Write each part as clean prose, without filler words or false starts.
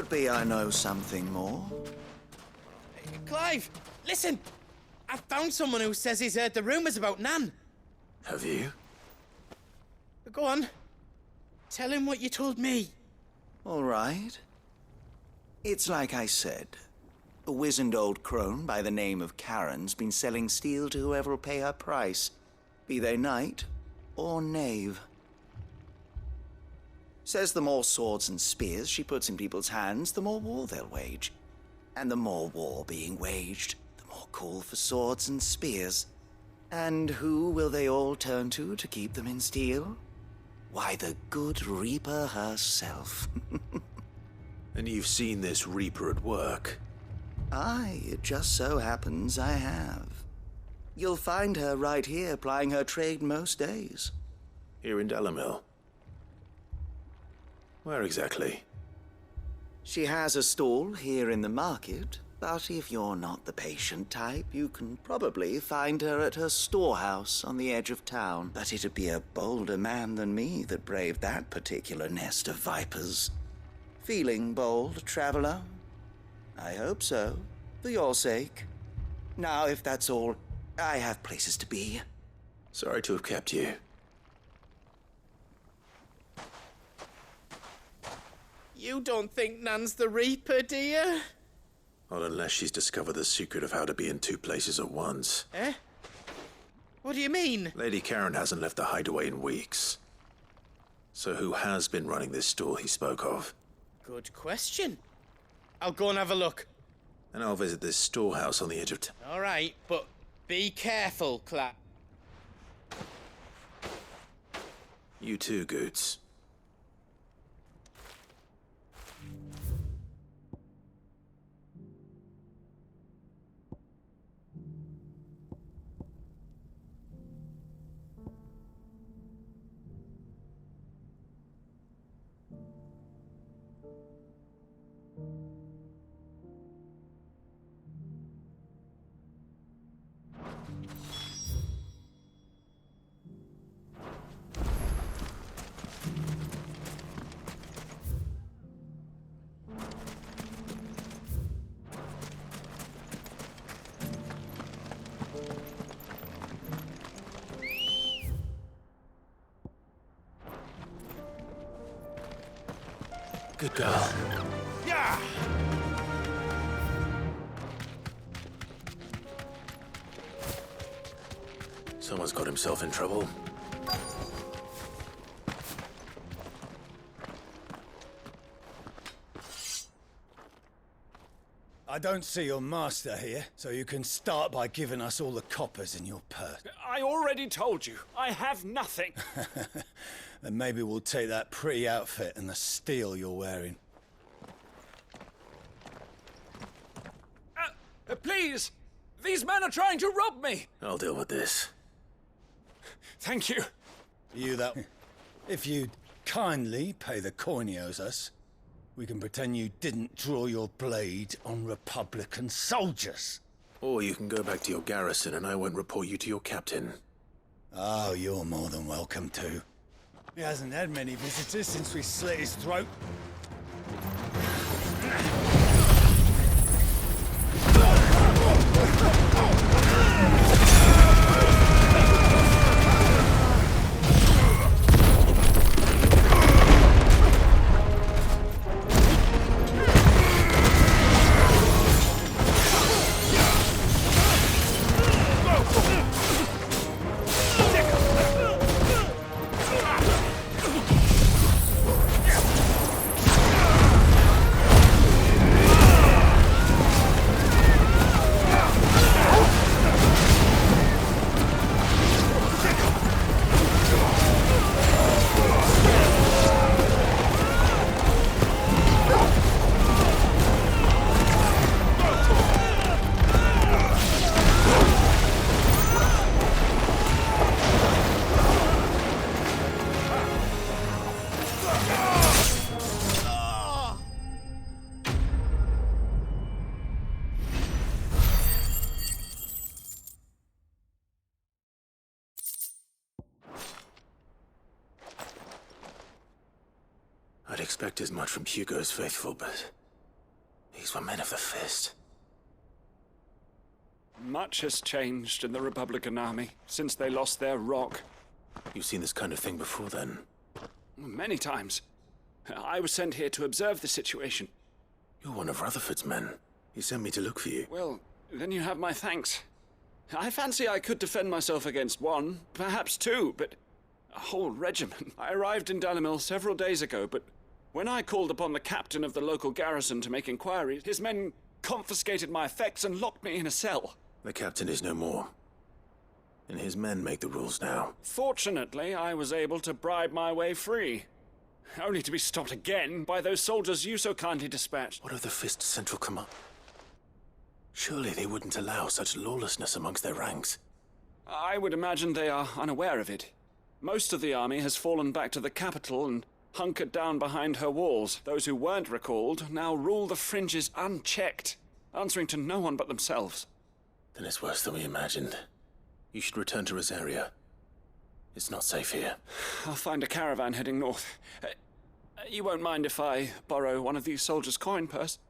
Could be I know something more. Clive, listen! I found someone who says he's heard the rumours about Nan. Have you? Go on. Tell him what you told me. All right. It's like I said. A wizened old crone by the name of Karen's been selling steel to whoever will pay her price, be they knight or knave. Says the more swords and spears she puts in people's hands, the more war they'll wage. And the more war being waged, the more call for swords and spears. And who will they all turn to keep them in steel? Why, the good Reaper herself. And you've seen this Reaper at work? Aye, it just so happens I have. You'll find her right here plying her trade most days. Here in Delamil? Where exactly? She has a stall here in the market, but if you're not the patient type, you can probably find her at her storehouse on the edge of town. But it'd be a bolder man than me that braved that particular nest of vipers. Feeling bold, traveler? I hope so, for your sake. Now, if that's all, I have places to be. Sorry to have kept you. You don't think Nan's the Reaper, do you? Not unless she's discovered the secret of how to be in two places at once. Eh? What do you mean? Lady Karen hasn't left the hideaway in weeks. So who has been running this store he spoke of? Good question. I'll go and have a look. And I'll visit this storehouse on the edge of town. All right, but be careful, Clap. You too, Goots. Good girl. Yeah! Someone's got himself in trouble. I don't see your master here, so you can start by giving us all the coppers in your purse. I already told you, I have nothing. Then maybe we'll take that pretty outfit and the steel you're wearing. Please! These men are trying to rob me! I'll deal with this. Thank you. You that... If you'd kindly pay the coin he owes us, we can pretend you didn't draw your blade on Republican soldiers. Or you can go back to your garrison and I won't report you to your captain. Oh, you're more than welcome to. He hasn't had many visitors since we slit his throat. I'd expect as much from Hugo's faithful, but These were men of the Fist. Much has changed in the Republican Army since they lost their rock. You've seen this kind of thing before, then? Many times. I was sent here to observe the situation. You're one of Rutherford's men. He sent me to look for you. Well, then you have my thanks. I fancy I could defend myself against one, perhaps two, but a whole regiment. I arrived in Dalimil several days ago, but when I called upon the captain of the local garrison to make inquiries, his men confiscated my effects and locked me in a cell. The captain is no more. And his men make the rules now. Fortunately, I was able to bribe my way free. Only to be stopped again by those soldiers you so kindly dispatched. What of the Fist Central Command? Surely they wouldn't allow such lawlessness amongst their ranks. I would imagine they are unaware of it. Most of the army has fallen back to the capital and hunkered down behind her walls. Those who weren't recalled now rule the fringes unchecked, answering to no one but themselves. Then it's worse than we imagined. You should return to Rosaria. It's not safe here. I'll find a caravan heading north. You won't mind if I borrow one of these soldiers' coin purse?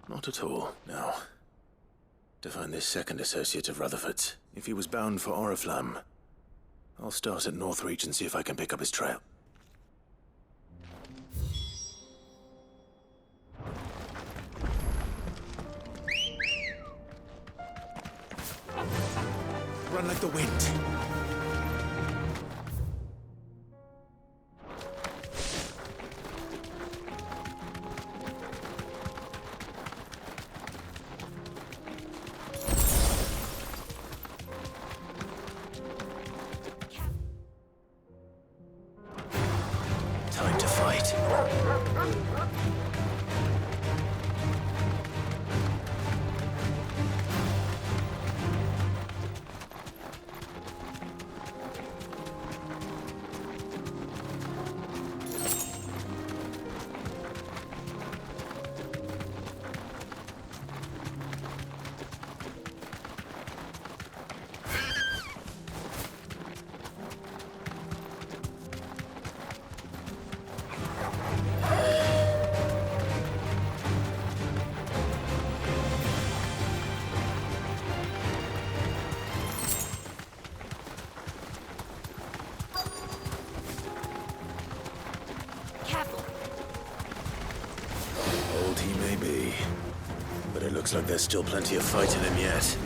Not at all, no. To find this second associate of Rutherford's. If he was bound for Oriflamme, I'll start at Northreach and see if I can pick up his trail. Run like the wind. Time to fight. Old he may be, but it looks like there's still plenty of fight in him yet.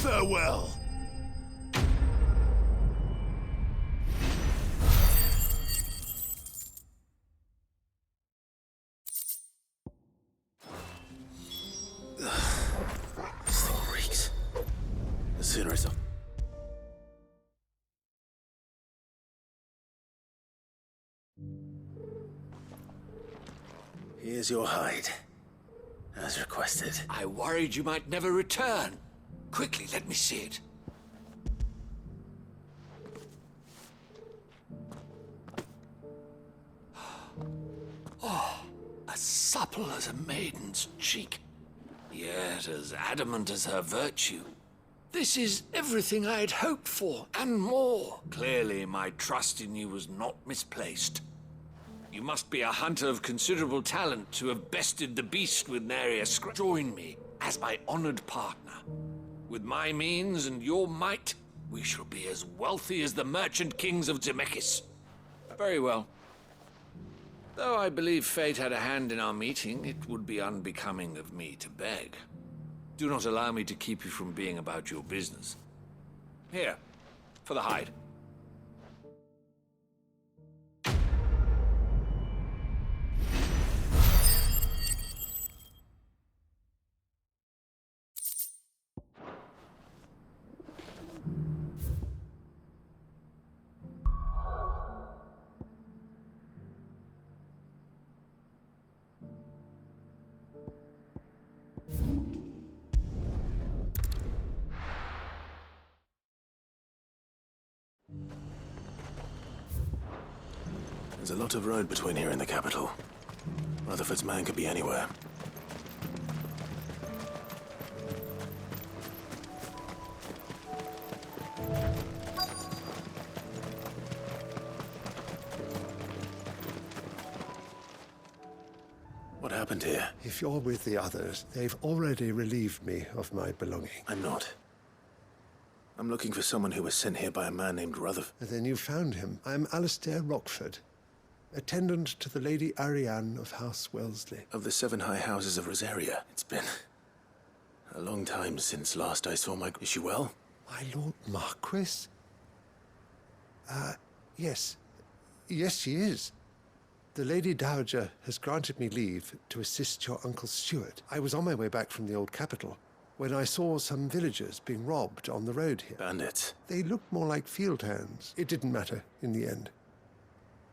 Farewell. This thing reeks. The sooner it's up. Here's your hide, as requested. I worried you might never return. Quickly, let me see it. Oh, as supple as a maiden's cheek, yet as adamant as her virtue. This is everything I had hoped for, and more. Clearly, my trust in you was not misplaced. You must be a hunter of considerable talent to have bested the beast with nary a scratch. Join me, as my honored partner. With my means and your might, we shall be as wealthy as the merchant kings of Zemeckis. Very well. Though I believe fate had a hand in our meeting, it would be unbecoming of me to beg. Do not allow me to keep you from being about your business. Here, for the hide. There's a lot of road between here and the capital. Rutherford's man could be anywhere. What happened here? If you're with the others, they've already relieved me of my belongings. I'm not. I'm looking for someone who was sent here by a man named Rutherford. Then you found him. I'm Alistair Rockford, attendant to the Lady Ariane of House Wellesley. Of the 7 high houses of Rosaria. It's been a long time since last I saw my... Is she well? My Lord Marquis? Yes. Yes, she is. The Lady Dowager has granted me leave to assist your Uncle Stuart. I was on my way back from the old capital when I saw some villagers being robbed on the road here. Bandits. They looked more like field hands. It didn't matter in the end.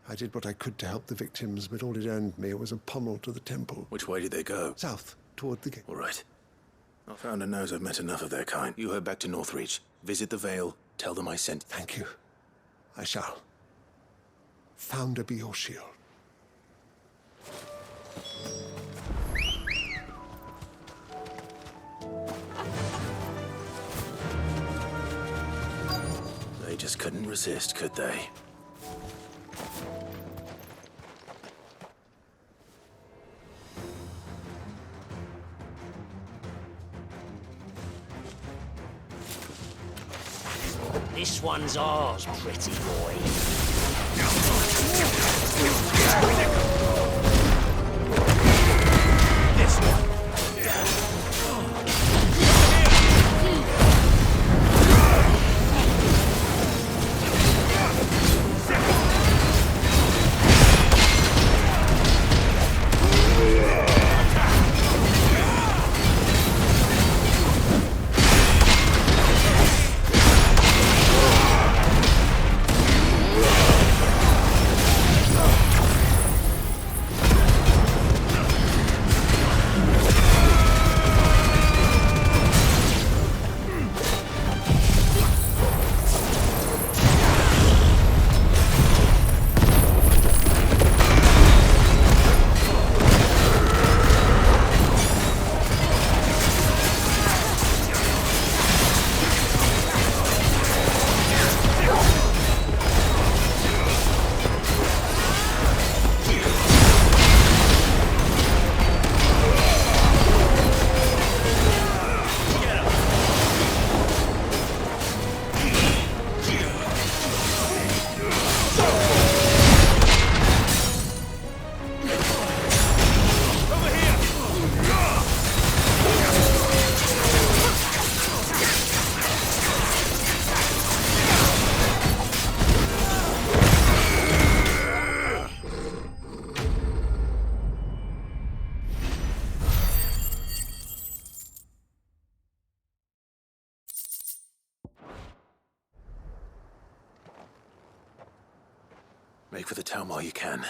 I did what I could to help the victims, but all it earned me was a pommel to the temple. Which way did they go? South, toward the gate. All right. Our founder knows I've met enough of their kind. You head back to Northreach. Visit the Vale. Tell them I sent. Thank you. I shall. Founder be your shield. They just couldn't resist, could they? This one's ours, pretty boy. This one. Make for the town while you can.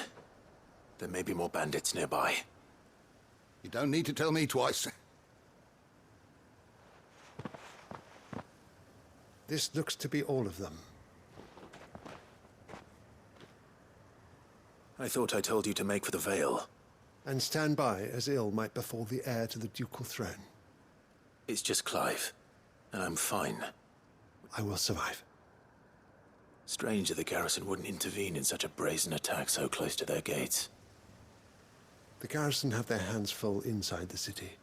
There may be more bandits nearby. You don't need to tell me twice. This looks to be all of them. I thought I told you to make for the Vale. And stand by as ill might befall the heir to the ducal throne. It's just Clive, and I'm fine. I will survive. Strange that the garrison wouldn't intervene in such a brazen attack so close to their gates. The garrison have their hands full inside the city.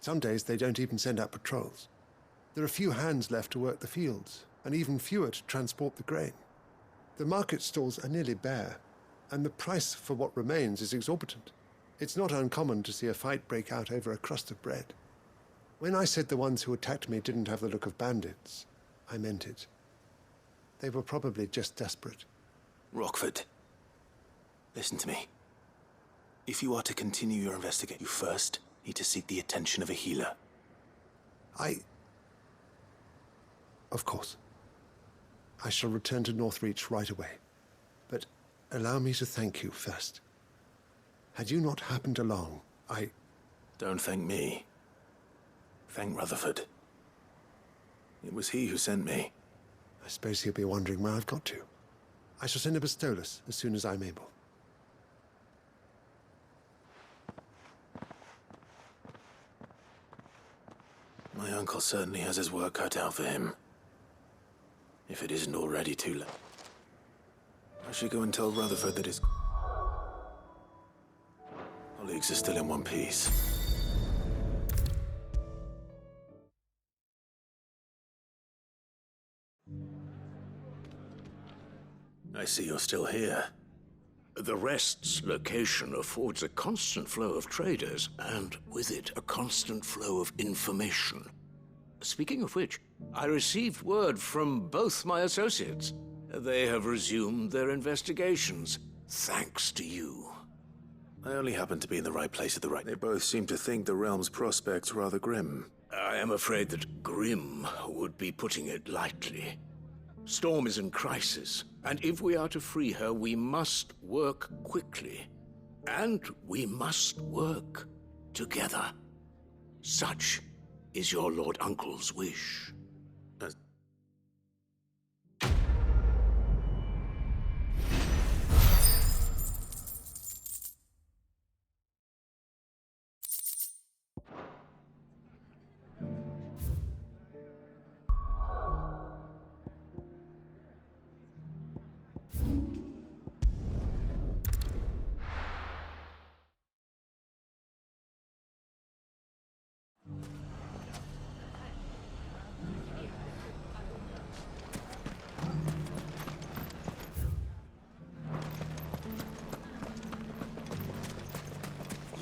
Some days they don't even send out patrols. There are few hands left to work the fields, and even fewer to transport the grain. The market stalls are nearly bare, and the price for what remains is exorbitant. It's not uncommon to see a fight break out over a crust of bread. When I said the ones who attacked me didn't have the look of bandits, I meant it. They were probably just desperate. Rockford, listen to me. If you are to continue your investigation, you first need to seek the attention of a healer. Of course. I shall return to Northreach right away. But allow me to thank you first. Had you not happened along, Don't thank me. Thank Rutherford. It was he who sent me. I suppose he'll be wondering where I've got to. I shall send a Pistolus as soon as I'm able. My uncle certainly has his work cut out for him. If it isn't already too late. I should go and tell Rutherford that his colleagues are still in one piece. I see you're still here. The Rest's location affords a constant flow of traders, and with it, a constant flow of information. Speaking of which, I received word from both my associates. They have resumed their investigations, thanks to you. I only happened to be in the right place at the right... They both seem to think the realm's prospects rather grim. I am afraid that grim would be putting it lightly. Storm is in crisis, and if we are to free her, we must work quickly. And we must work together. Such is your Lord Uncle's wish.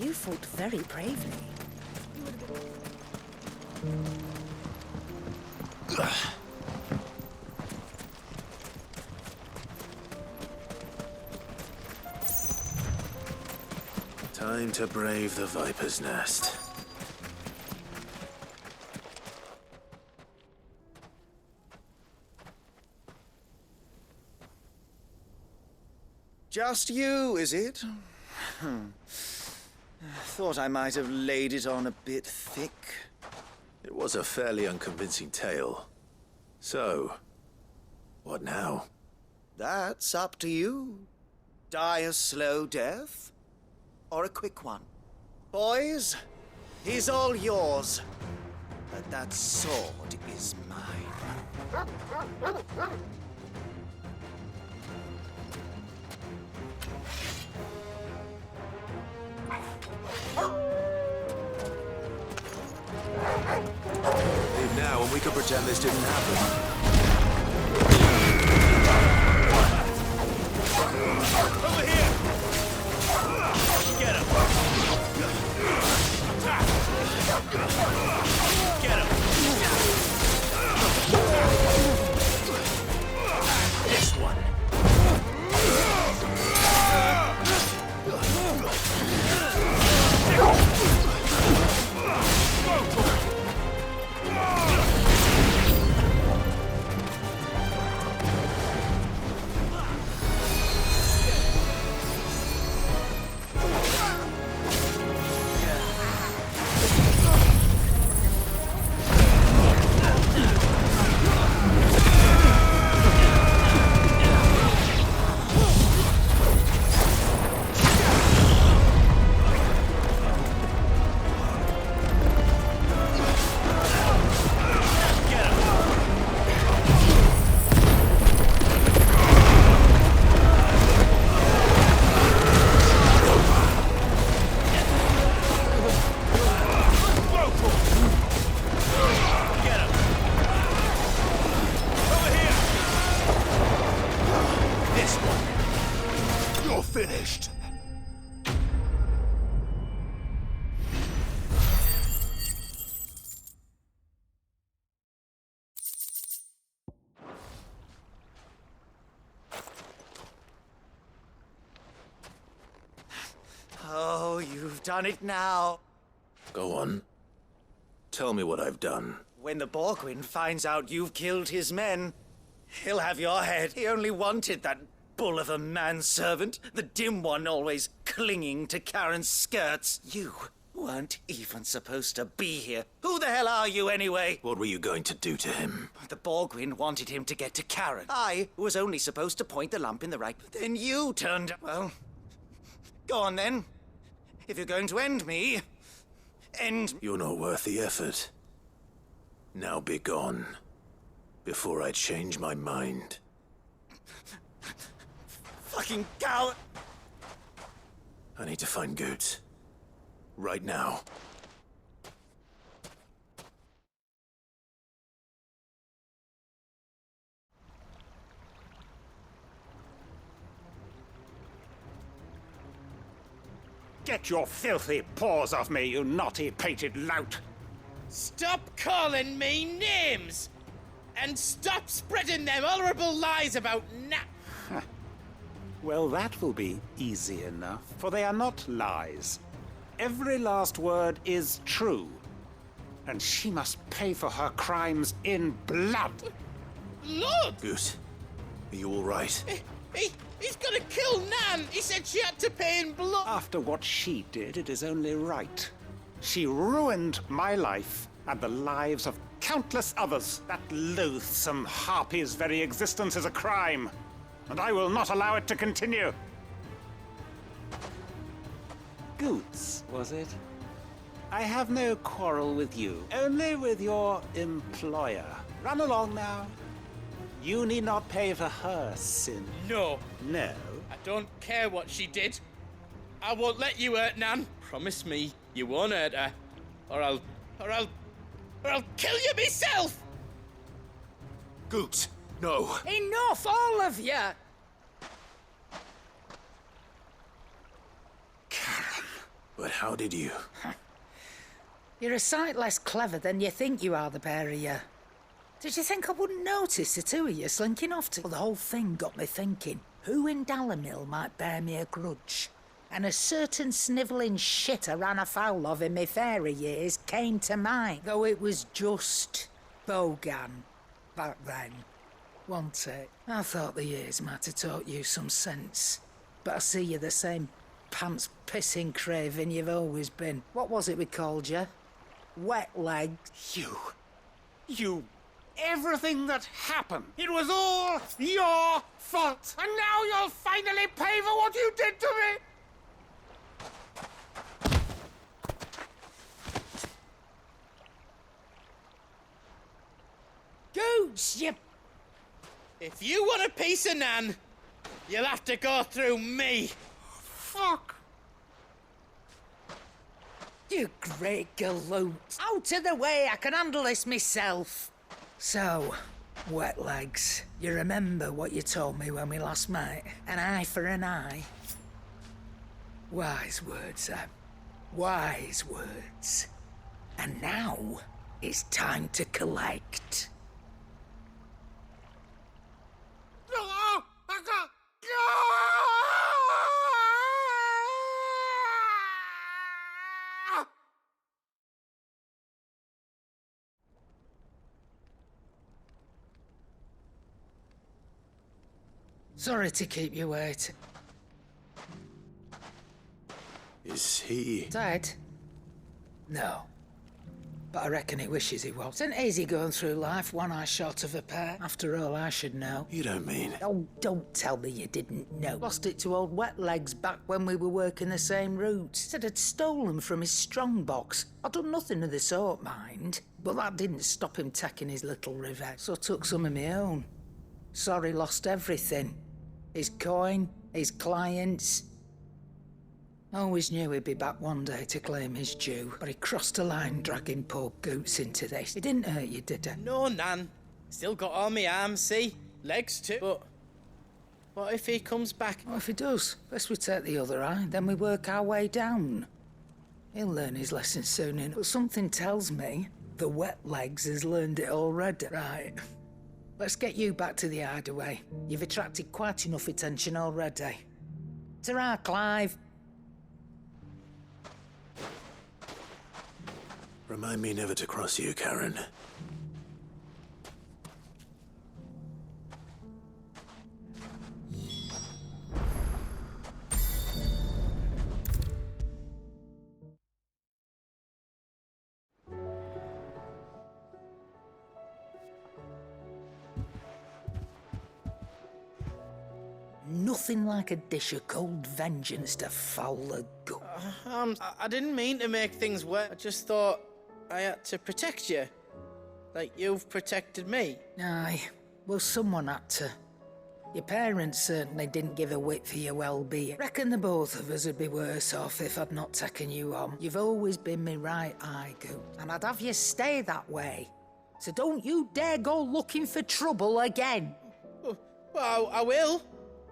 You fought very bravely. Time to brave the Viper's Nest. Just you, is it? Thought I might have laid it on a bit thick. It was a fairly unconvincing tale. So, what now? That's up to you. Die a slow death, or a quick one. Boys, he's all yours. But that sword is mine. Leave now, and we can pretend this didn't happen. Over here! Get him! Get him! This one. you're finished. Oh, you've done it now. Go on. Tell me what I've done. When the Borgwyn finds out you've killed his men, he'll have your head. He only wanted that bull of a manservant, the dim one always clinging to Karen's skirts. You weren't even supposed to be here. Who the hell are you anyway? What were you going to do to him? The Borgwyn wanted him to get to Karen. I was only supposed to point the lamp in the right... Then you turned... Well, go on then. If you're going to end me, end... You're not worth the effort. Now be gone, before I change my mind. Fucking coward! I need to find Goots. Right now. Get your filthy paws off me, you naughty-pated lout! Stop calling me names! And stop spreading them horrible lies about Well, that will be easy enough, for they are not lies. Every last word is true. And she must pay for her crimes in blood. Lord! Goot, are you all right? He's gonna kill Nan! He said she had to pay in blood! After what she did, it is only right. She ruined my life and the lives of countless others. That loathsome harpy's very existence is a crime, and I will not allow it to continue. Goots, was it? I have no quarrel with you, only with your employer. Run along now. You need not pay for her sin. No. No? I don't care what she did. I won't let you hurt Nan. Promise me you won't hurt her. Or I'll kill you myself! Goots, no. Enough, all of you! Karen. But how did you? You're a sight less clever than you think you are, the pair of you. Did you think I wouldn't notice the two of you slinking off to... Well, the whole thing got me thinking, who in Dalimil might bear me a grudge? And a certain snivelling shit I ran afoul of in my fairy years came to mind, though it was just Bogan back then, wasn't it? I thought the years might have taught you some sense, but I see you're the same pants-pissing craven you've always been. What was it we called you? Wet leg? You... Everything that happened, it was all your fault. And now you'll finally pay for what you did to me. Goots, you... If you want a piece of Nan, you'll have to go through me. Fuck. You great galoot. Out of the way, I can handle this myself. So, wet legs, you remember what you told me when we last met? An eye for an eye? Wise words, Sam. Wise words. And now, it's time to collect. Sorry to keep you waiting. Is he... Dead? No. But I reckon he wishes he was. Isn't easy going through life, one eye short of a pair. After all, I should know. You don't mean... Oh, don't tell me you didn't know. Lost it to old Wet Legs back when we were working the same route. Said I'd stolen from his strongbox. I'd done nothing of the sort, mind. But that didn't stop him taking his little revenge. So I took some of my own. Sorry, lost everything. His coin, his clients. Always knew he'd be back one day to claim his due, but he crossed a line dragging poor Goots into this. It didn't hurt you, did it? No, Nan. Still got all my arms, see? Legs too. But What if he comes back? What if he does? First we take the other eye, then we work our way down. He'll learn his lesson soon enough. But something tells me the wet legs has learned it already. Right. Let's get you back to the hideaway. You've attracted quite enough attention already. Ta-ra, Clive. Remind me never to cross you, Karen. Nothing like a dish of cold vengeance to foul the gut. I didn't mean to make things worse. I just thought I had to protect you. Like you've protected me. Aye, well, someone had to. Your parents certainly didn't give a whit for your well-being. Reckon the both of us would be worse off if I'd not taken you on. You've always been me right eye, Goot, and I'd have you stay that way. So don't you dare go looking for trouble again. Well, I will.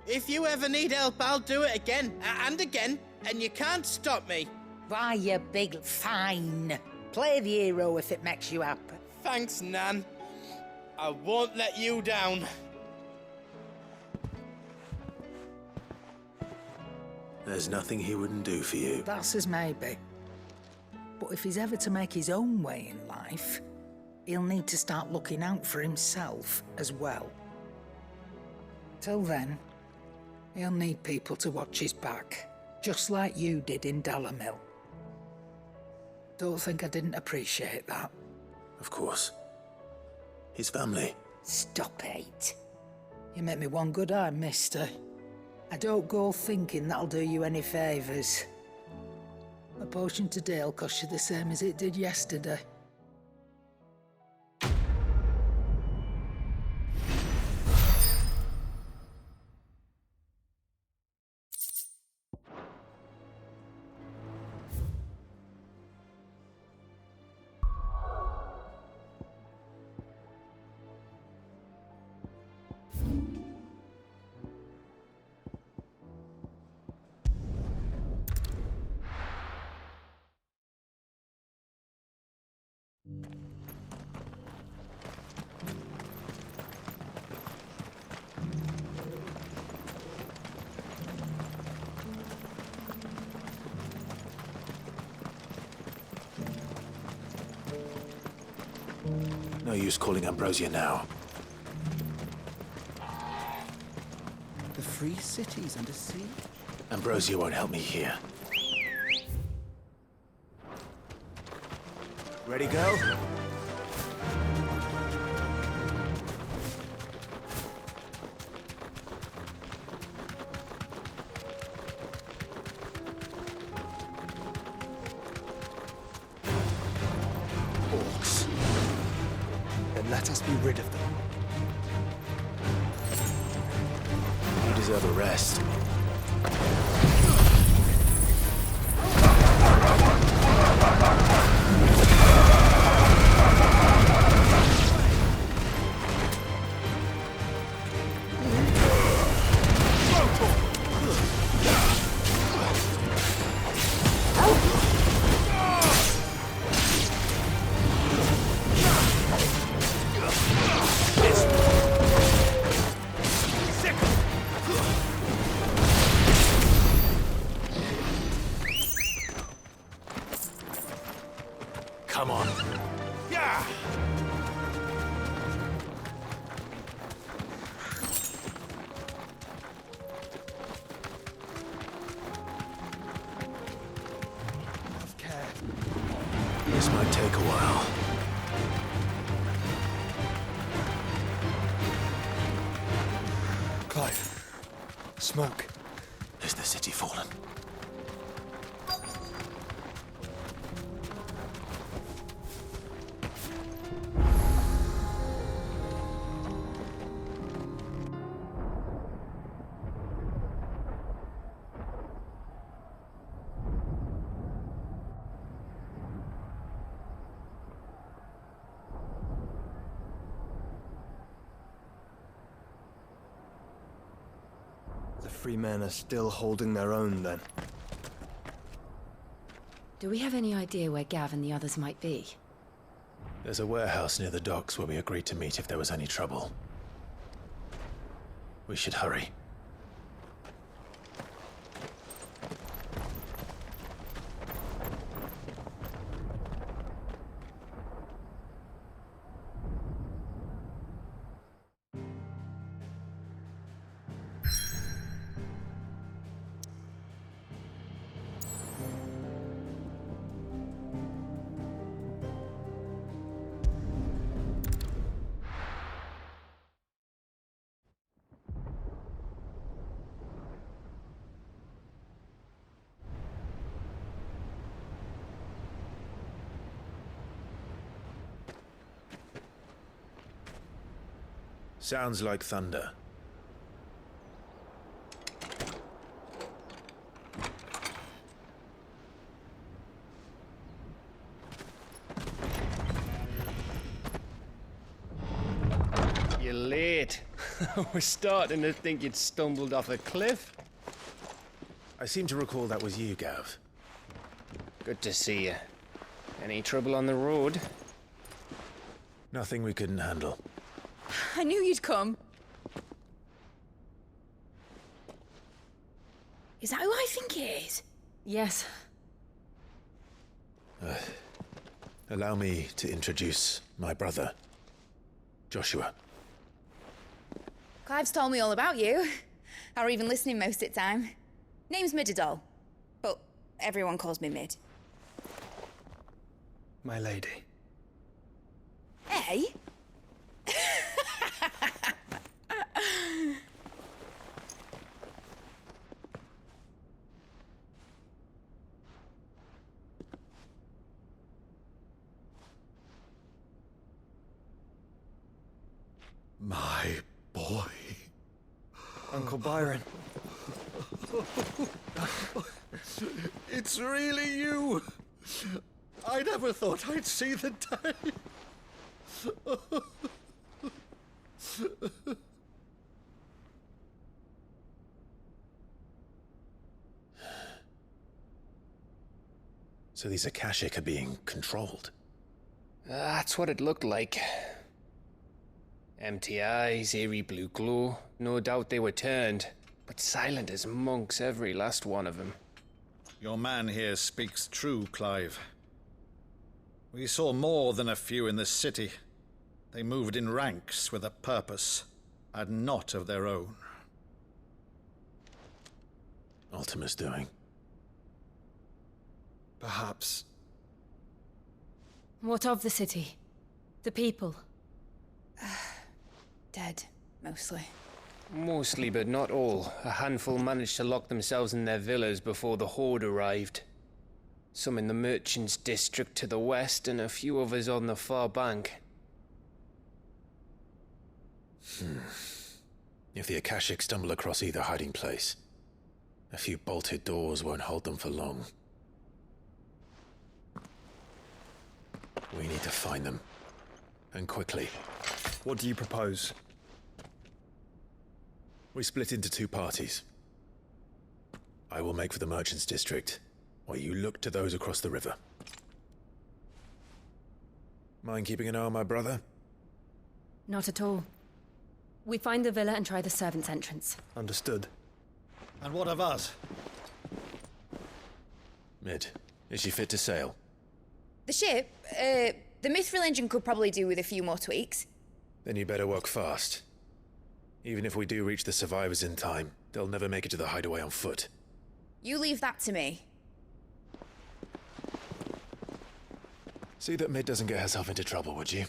If you ever need help, I'll do it again and again, and you can't stop me. Why, you big fine. Play the hero if it makes you happy. Thanks, Nan. I won't let you down. There's nothing he wouldn't do for you. That's as maybe. But if he's ever to make his own way in life, he'll need to start looking out for himself as well. Till then, he'll need people to watch his back, just like you did in Dalamil. Don't think I didn't appreciate that. Of course. His family. Stop it. You make me one good eye, mister. I don't go thinking that'll do you any favours. A potion today'll cost you the same as it did yesterday. No use calling Ambrosia now. The free city's under siege? Ambrosia won't help me here. Ready, go? Orcs. Then let us be rid of them. You deserve a rest. Come on. Yeah! Have care. This might take a while. Clive. Smoke. Is the city fallen? free men are still holding their own, then. Do we have any idea where Gav and the others might be? There's a warehouse near the docks where we agreed to meet if there was any trouble. We should hurry. Sounds like thunder. You're late. We're starting to think you'd stumbled off a cliff. I seem to recall that was you, Gav. Good to see you. Any trouble on the road? Nothing we couldn't handle. I knew you'd come. Is that who I think it is? Yes. Allow me to introduce my brother, Joshua. Clive's told me all about you. Or even listening most of the time. Name's Midadol, but everyone calls me Mid. My lady. Hey? My boy. Uncle Byron. It's really you. I never thought I'd see the day. So these Akashic are being controlled. That's what it looked like. Empty eyes, eerie blue glow. No doubt they were turned, but silent as monks, every last one of them. Your man here speaks true, Clive. We saw more than a few in this city. They moved in ranks with a purpose, and not of their own. Ultima's doing. Perhaps. What of the city? The people? Dead, mostly. Mostly, but not all. A handful managed to lock themselves in their villas before the Horde arrived. Some in the Merchants' District to the west, and a few others on the far bank. If the Akashic stumble across either hiding place, a few bolted doors won't hold them for long. We need to find them. And quickly. What do you propose? We split into two parties. I will make for the Merchants' District, while you look to those across the river. Mind keeping an eye on my brother? Not at all. We find the villa and try the servants' entrance. Understood. And what of us? Mid, is she fit to sail? The ship, the Mithril engine could probably do with a few more tweaks. Then you better work fast. Even if we do reach the survivors in time, they'll never make it to the hideaway on foot. You leave that to me. See that Mid doesn't get herself into trouble, would you?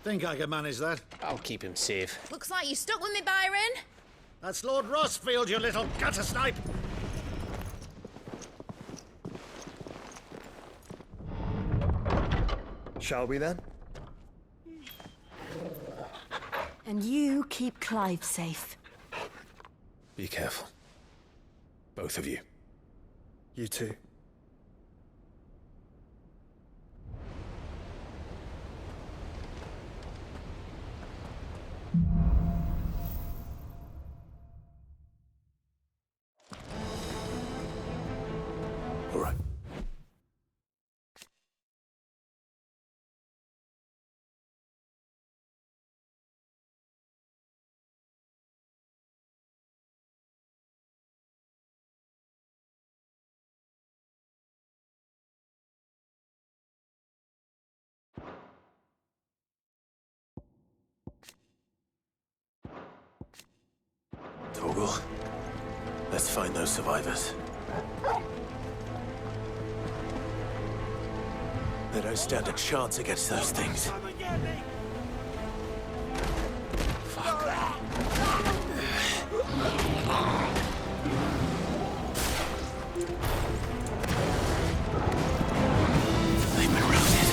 Think I can manage that? I'll keep him safe. Looks like you stuck with me, Byron. That's Lord Rossfield, you little gutter snipe! Shall we then? And you keep Clive safe. Be careful. Both of you. You too. All right. Torgal, let's find those survivors. They don't stand a chance against those things. They've been routed.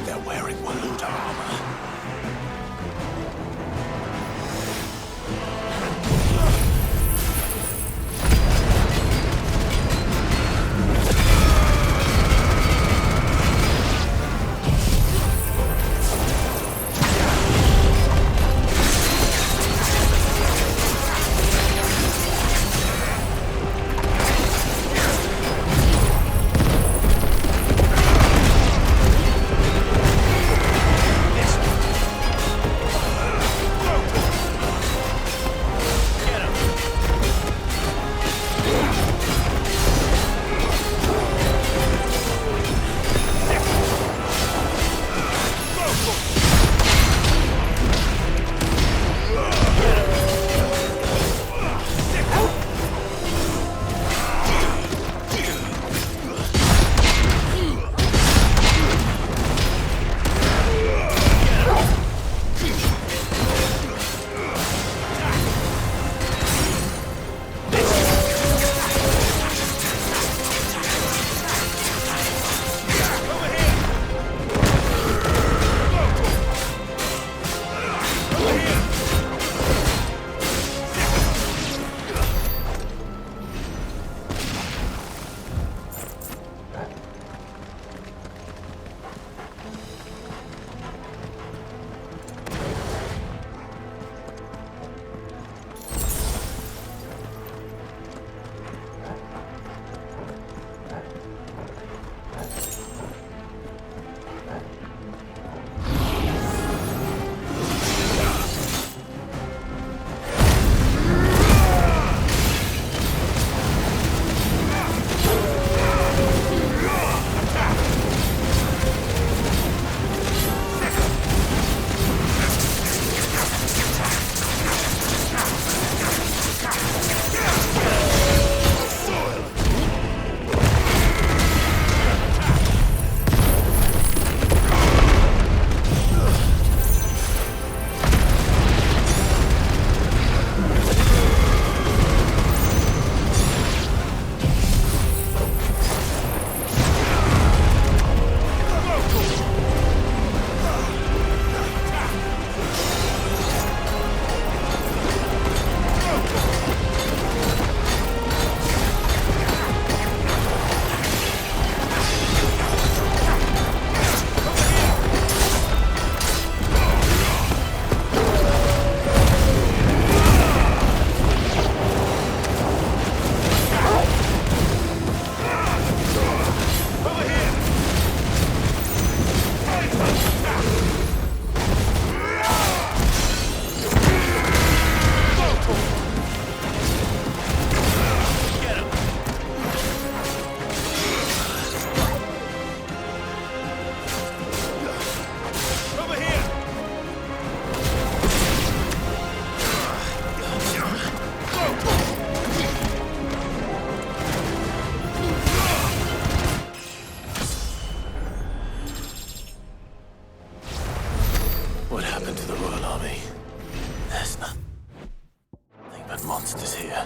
They're wearing Waluda armor. What happened to the Royal Army? There's nothing but monsters here.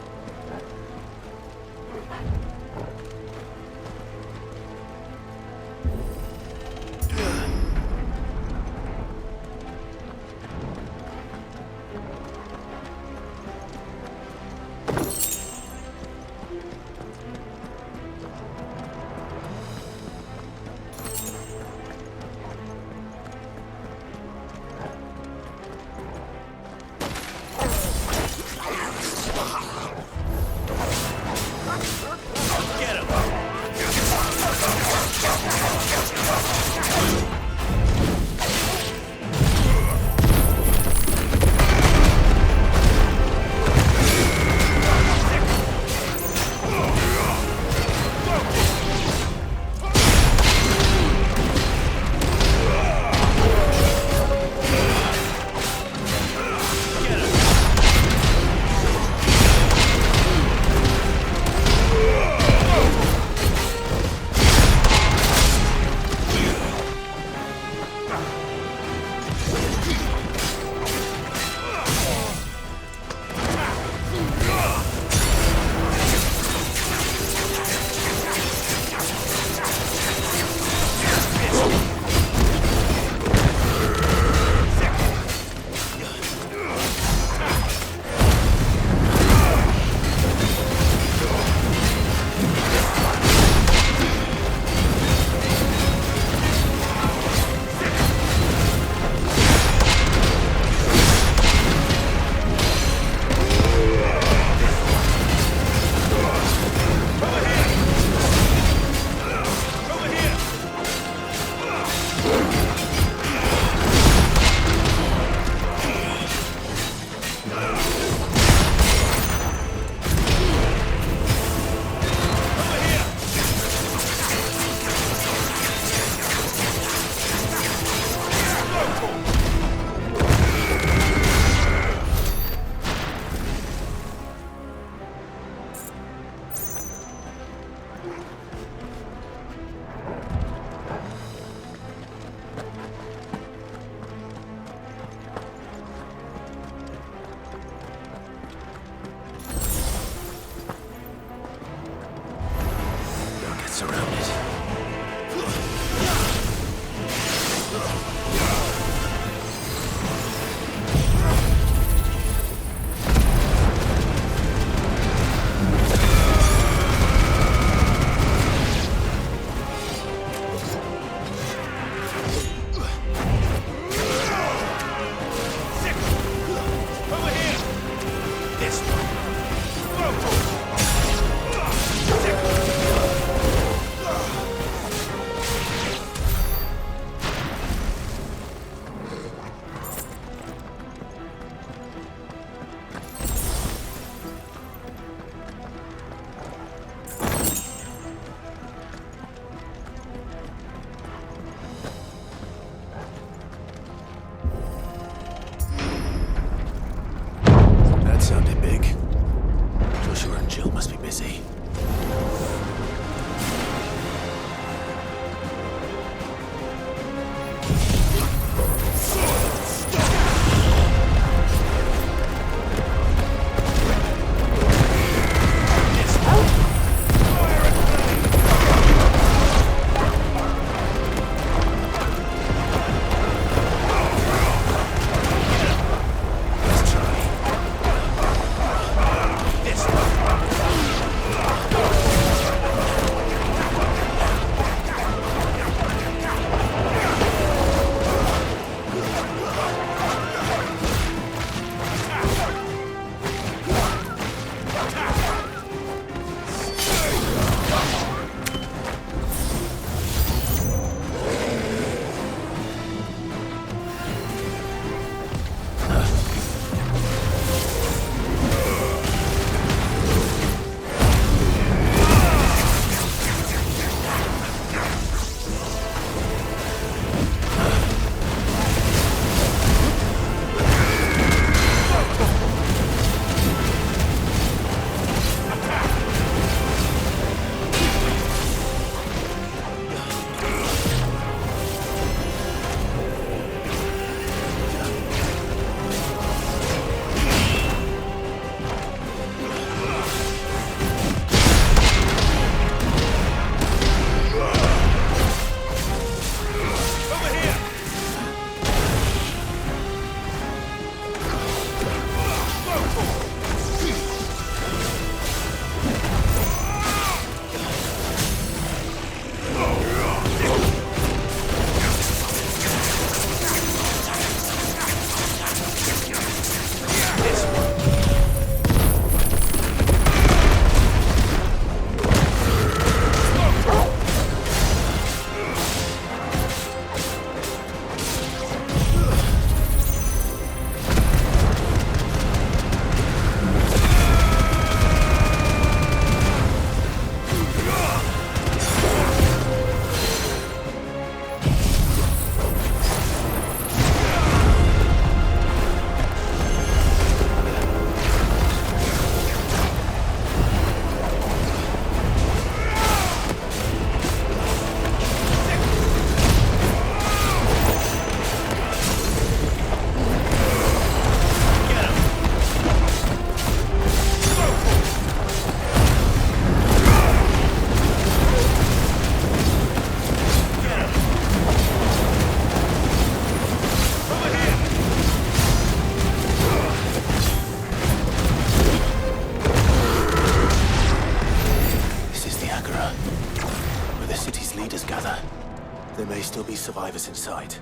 still be survivors inside.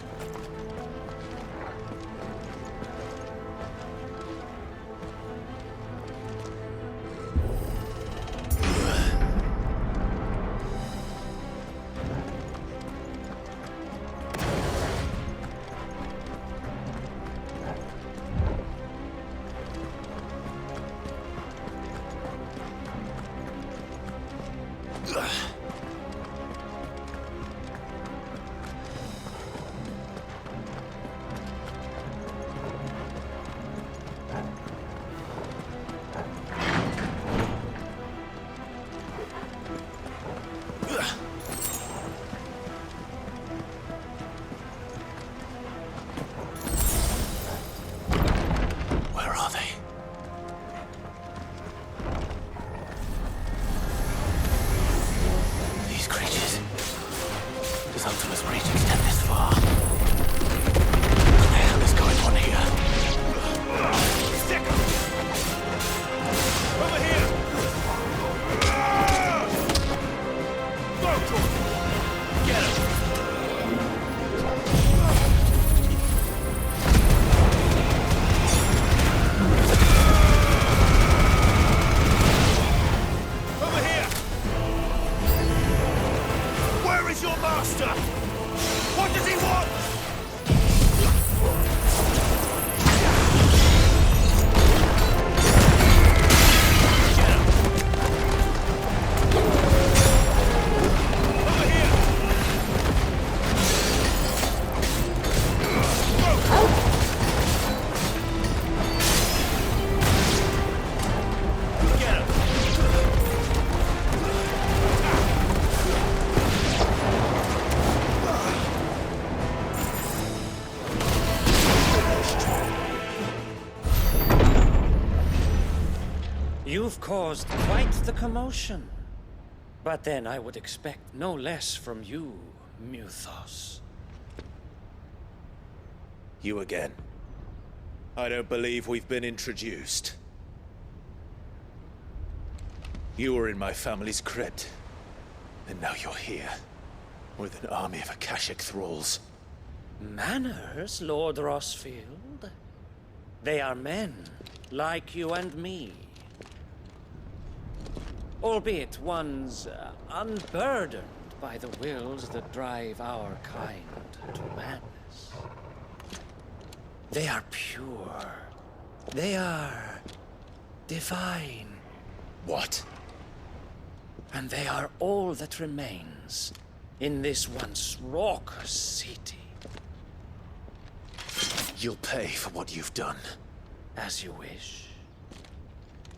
You've caused quite the commotion. But then I would expect no less from you, Muthos. You again. I don't believe we've been introduced. You were in my family's crypt, and now you're here, with an army of Akashic thralls. Manners, Lord Rossfield? They are men, like you and me. Albeit ones unburdened by the wills that drive our kind to madness. They are pure. They are divine. What? And they are all that remains in this once raucous city. You'll pay for what you've done. As you wish.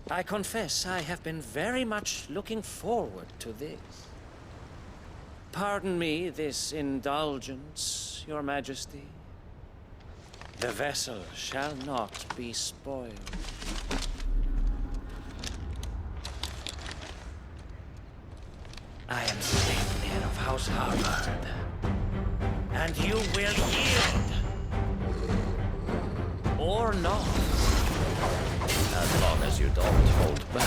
I confess I have been very much looking forward to this. Pardon me this indulgence, Your Majesty. The vessel shall not be spoiled. I am Sleipnir of House Harvard, and you will yield. Or not. As long as you don't hold back.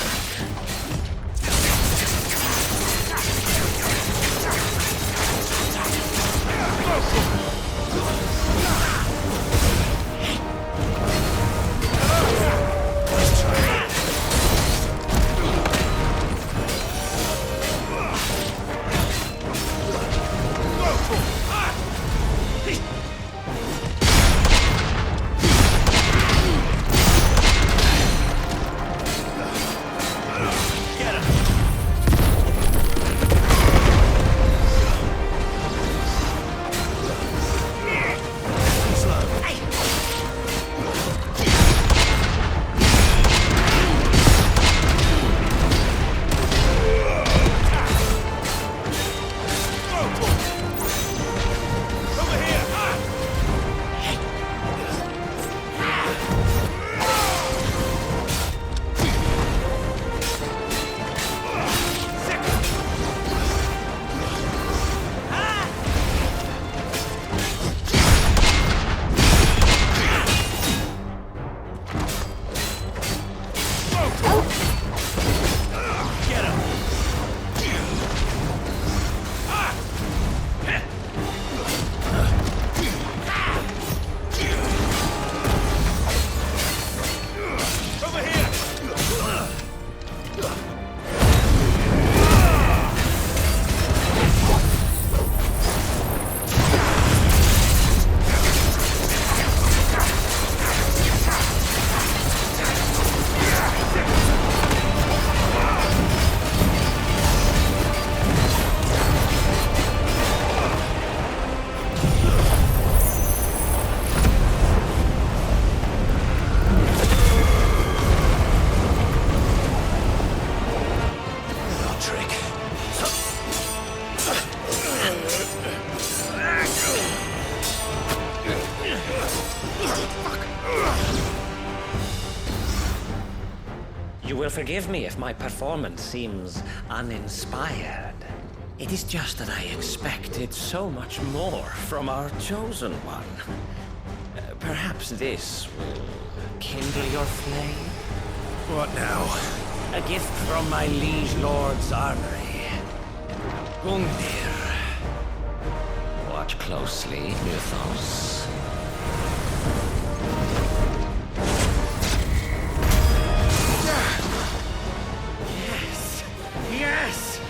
You will forgive me if my performance seems uninspired. It is just that I expected so much more from our chosen one. Perhaps this will kindle your flame? What now? A gift from my liege lord's armory. Gungnir. Watch closely, Muthos. Yes! Yes!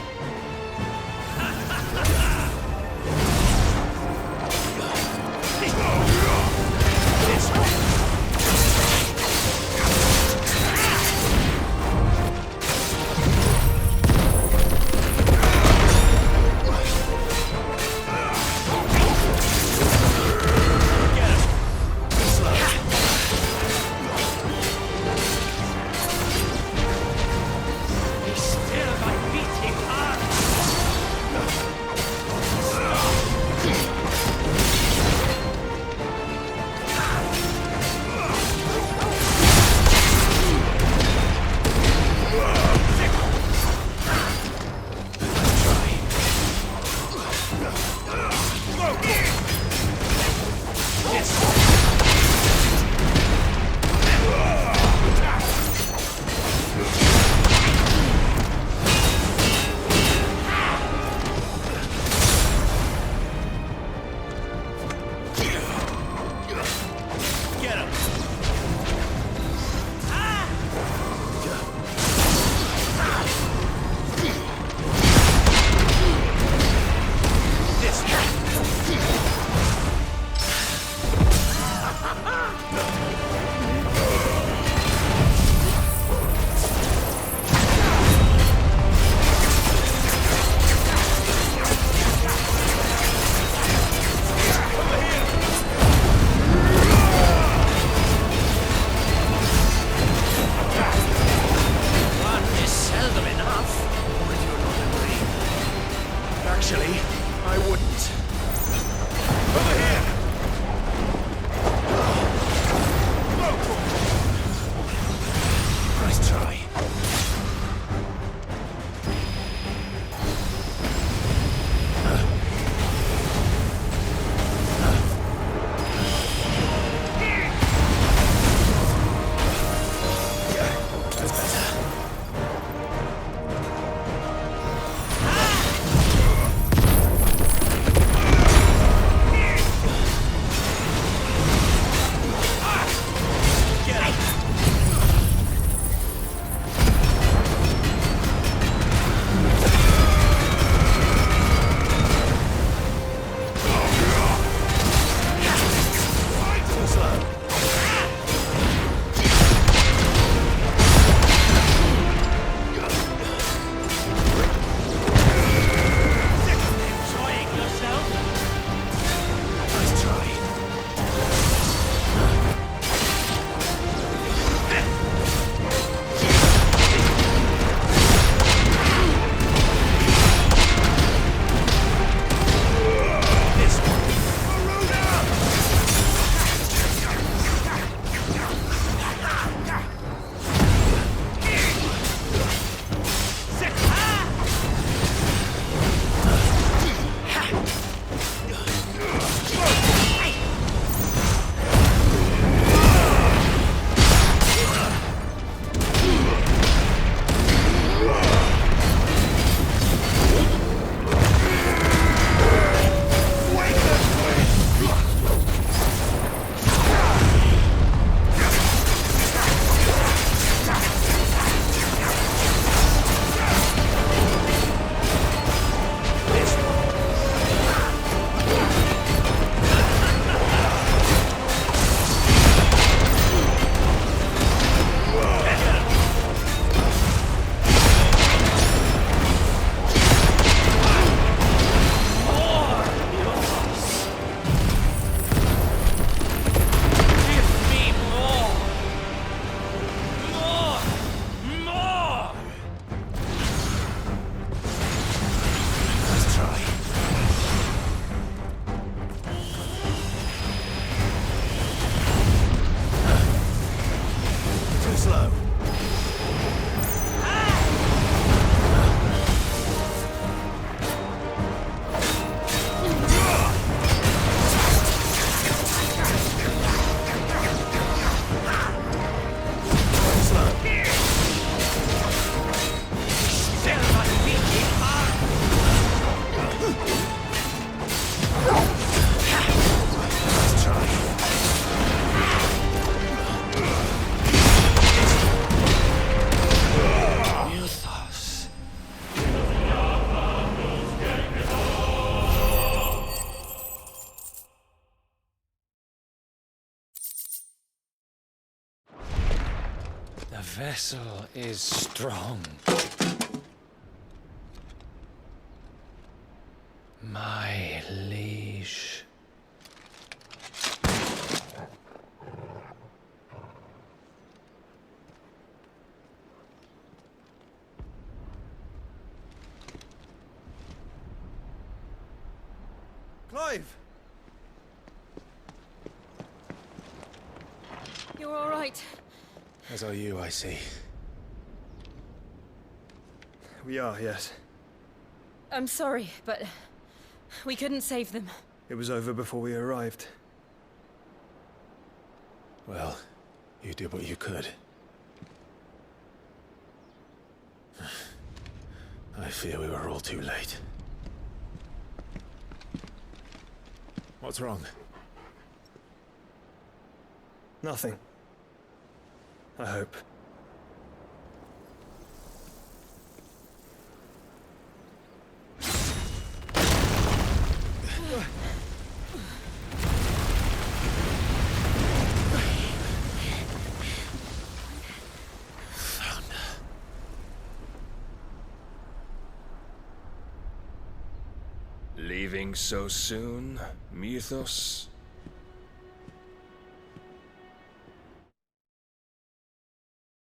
Slow. The vessel is strong. My liege. Clive! You're all right. As are you, I see. We are, yes. I'm sorry, but we couldn't save them. It was over before we arrived. Well, you did what you could. I fear we were all too late. What's wrong? Nothing. I hope. Leaving so soon, Mythos?